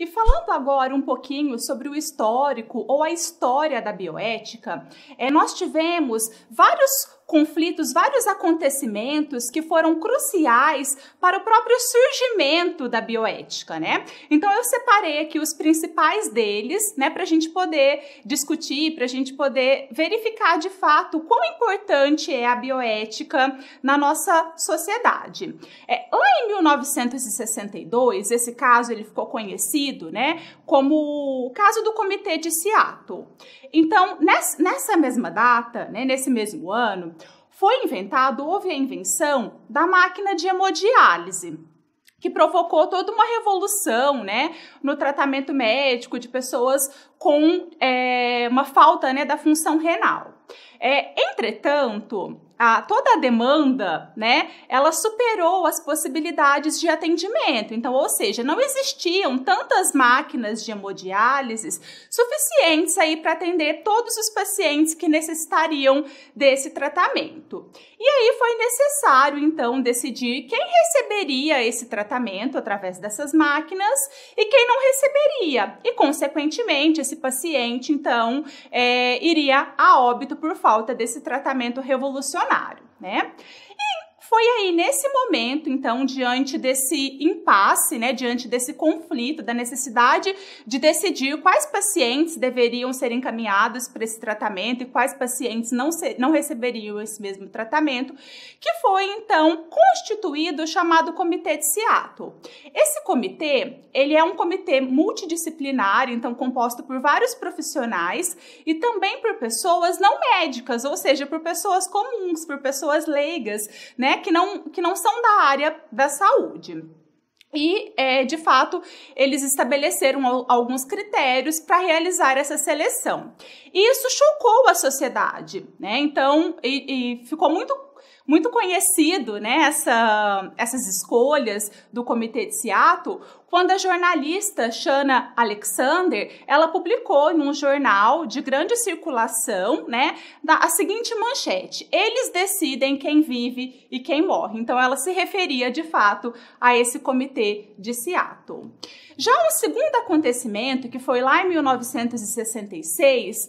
E falando agora um pouquinho sobre o histórico ou a história da bioética, nós tivemos vários conflitos, vários acontecimentos que foram cruciais para o próprio surgimento da bioética, né? Então eu separei aqui os principais deles, né, para a gente poder discutir, para a gente poder verificar de fato quão importante é a bioética na nossa sociedade. Lá em 1962, esse caso ele ficou conhecido, né, como o caso do Comitê de Seattle. Então, nessa mesma data, né, nesse mesmo ano, houve a invenção da máquina de hemodiálise, que provocou toda uma revolução, né, no tratamento médico de pessoas com uma falta, né, da função renal. Entretanto, toda a demanda, né, ela superou as possibilidades de atendimento. Então, ou seja, não existiam tantas máquinas de hemodiálise suficientes aí para atender todos os pacientes que necessitariam desse tratamento. E aí foi necessário, então, decidir quem receberia esse tratamento através dessas máquinas e quem não receberia. E, consequentemente, esse paciente, então, iria a óbito por falta desse tratamento revolucionário, né? E foi aí nesse momento, então, diante desse impasse, né, diante desse conflito, da necessidade de decidir quais pacientes deveriam ser encaminhados para esse tratamento e quais pacientes não receberiam esse mesmo tratamento, que foi, então, constituído o chamado Comitê de Seattle. Esse comitê, ele é um comitê multidisciplinar, então, composto por vários profissionais e também por pessoas não médicas, ou seja, por pessoas comuns, por pessoas leigas, né, que não são da área da saúde. E, de fato, eles estabeleceram alguns critérios para realizar essa seleção. E isso chocou a sociedade, né? Então, ficou muito conhecido, né, essas escolhas do Comitê de Seattle, quando a jornalista Shana Alexander, ela publicou em um jornal de grande circulação, né, a seguinte manchete: eles decidem quem vive e quem morre. Então, ela se referia, de fato, a esse Comitê de Seattle. Já um segundo acontecimento, que foi lá em 1966,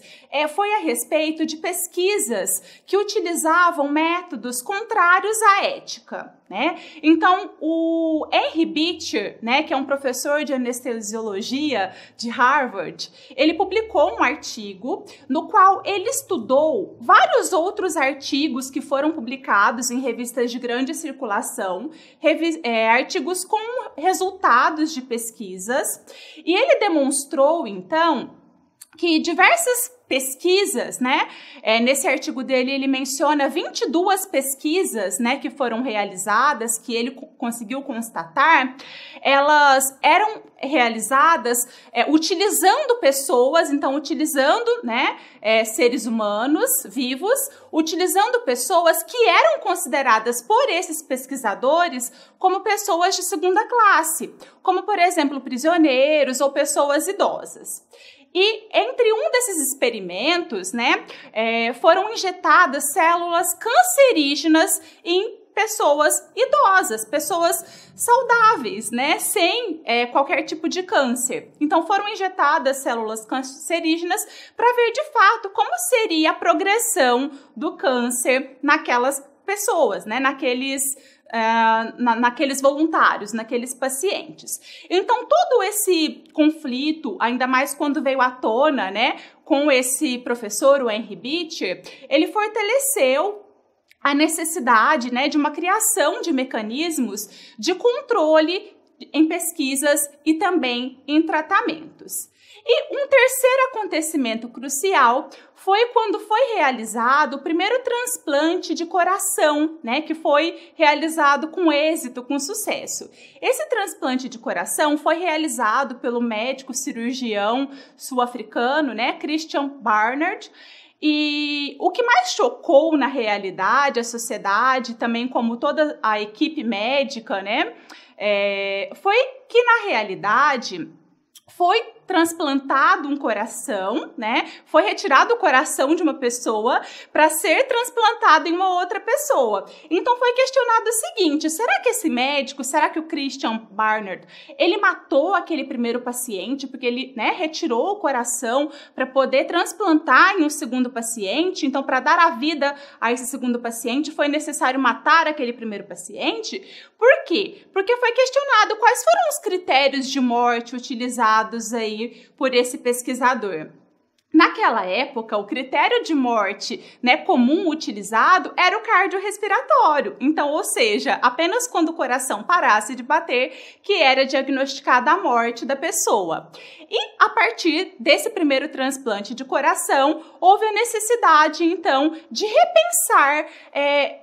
foi a respeito de pesquisas que utilizavam métodos contrários à ética, né? Então, o Henry Beecher, né, que é um professor de anestesiologia de Harvard, ele publicou um artigo no qual ele estudou vários outros artigos que foram publicados em revistas de grande circulação, artigos com resultados de pesquisas, e ele demonstrou, então, que diversas pesquisas, né? Nesse artigo dele, ele menciona 22 pesquisas, né, que foram realizadas, que ele conseguiu constatar. Elas eram realizadas utilizando pessoas, então utilizando, né, seres humanos vivos, utilizando pessoas que eram consideradas por esses pesquisadores como pessoas de segunda classe, como, por exemplo, prisioneiros ou pessoas idosas. E entre um desses experimentos, né, foram injetadas células cancerígenas em pessoas idosas, pessoas saudáveis, né, sem qualquer tipo de câncer. Então, foram injetadas células cancerígenas para ver, de fato, como seria a progressão do câncer naquelas pessoas, né, naqueles voluntários, naqueles pacientes. Então, todo esse conflito, ainda mais quando veio à tona, né, com esse professor, o Henry Beecher, ele fortaleceu a necessidade, né, de uma criação de mecanismos de controle em pesquisas e também em tratamentos. E um terceiro acontecimento crucial foi quando foi realizado o primeiro transplante de coração, né, que foi realizado com êxito, com sucesso. Esse transplante de coração foi realizado pelo médico cirurgião sul-africano, né, Christian Barnard. E o que mais chocou na realidade a sociedade, também como toda a equipe médica, né, foi que na realidade foi transplantado um coração, né? Foi retirado o coração de uma pessoa para ser transplantado em uma outra pessoa. Então foi questionado o seguinte: será que esse médico, será que o Christian Barnard, ele matou aquele primeiro paciente porque ele, né, retirou o coração para poder transplantar em um segundo paciente? Então, para dar a vida a esse segundo paciente, foi necessário matar aquele primeiro paciente? Por quê? Porque foi questionado quais foram os critérios de morte utilizados aí por esse pesquisador. Naquela época, o critério de morte, né, comum utilizado era o cardiorrespiratório. Então, ou seja, apenas quando o coração parasse de bater que era diagnosticada a morte da pessoa. E a partir desse primeiro transplante de coração, houve a necessidade, então, de repensar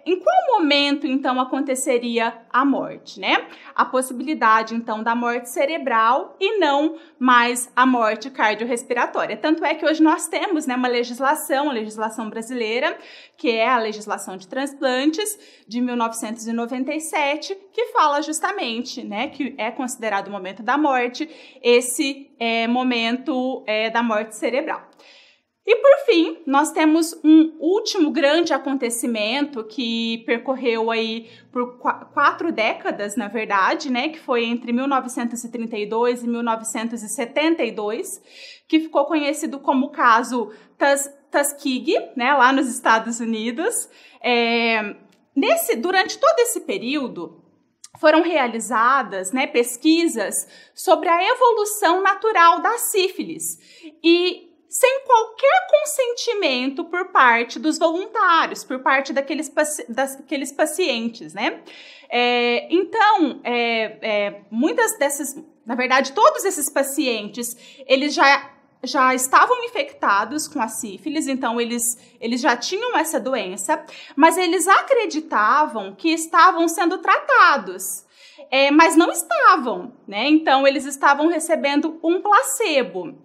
em qual momento, então, aconteceria a morte, né? A possibilidade, então, da morte cerebral e não mais a morte cardiorrespiratória. Tanto é que hoje nós temos, né, uma legislação, a legislação brasileira, que é a legislação de transplantes de 1997, que fala justamente, né, que é considerado o momento da morte, esse momento da morte cerebral. E, por fim, nós temos um último grande acontecimento que percorreu aí por 4 décadas, na verdade, né, que foi entre 1932 e 1972, que ficou conhecido como o caso Tuskegee, né, lá nos Estados Unidos. Durante todo esse período, foram realizadas, né, pesquisas sobre a evolução natural da sífilis e sem qualquer consentimento por parte dos voluntários, por parte daqueles pacientes, né? Muitas dessas, na verdade, todos esses pacientes, eles já estavam infectados com a sífilis, então eles já tinham essa doença, mas eles acreditavam que estavam sendo tratados. Mas não estavam, né? Então eles estavam recebendo um placebo.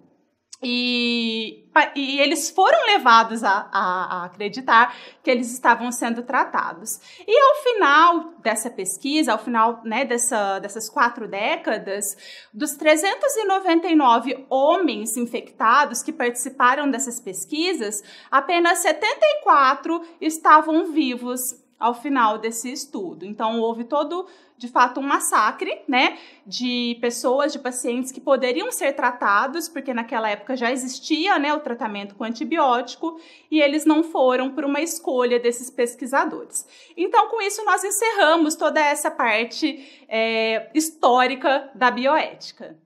E eles foram levados a acreditar que eles estavam sendo tratados. E ao final dessa pesquisa, ao final, né, dessas 4 décadas, dos 399 homens infectados que participaram dessas pesquisas, apenas 74 estavam vivos ao final desse estudo. Então, houve todo, de fato, um massacre, né, de pessoas, de pacientes que poderiam ser tratados, porque naquela época já existia, né, o tratamento com antibiótico, e eles não foram por uma escolha desses pesquisadores. Então, com isso, nós encerramos toda essa parte histórica da bioética.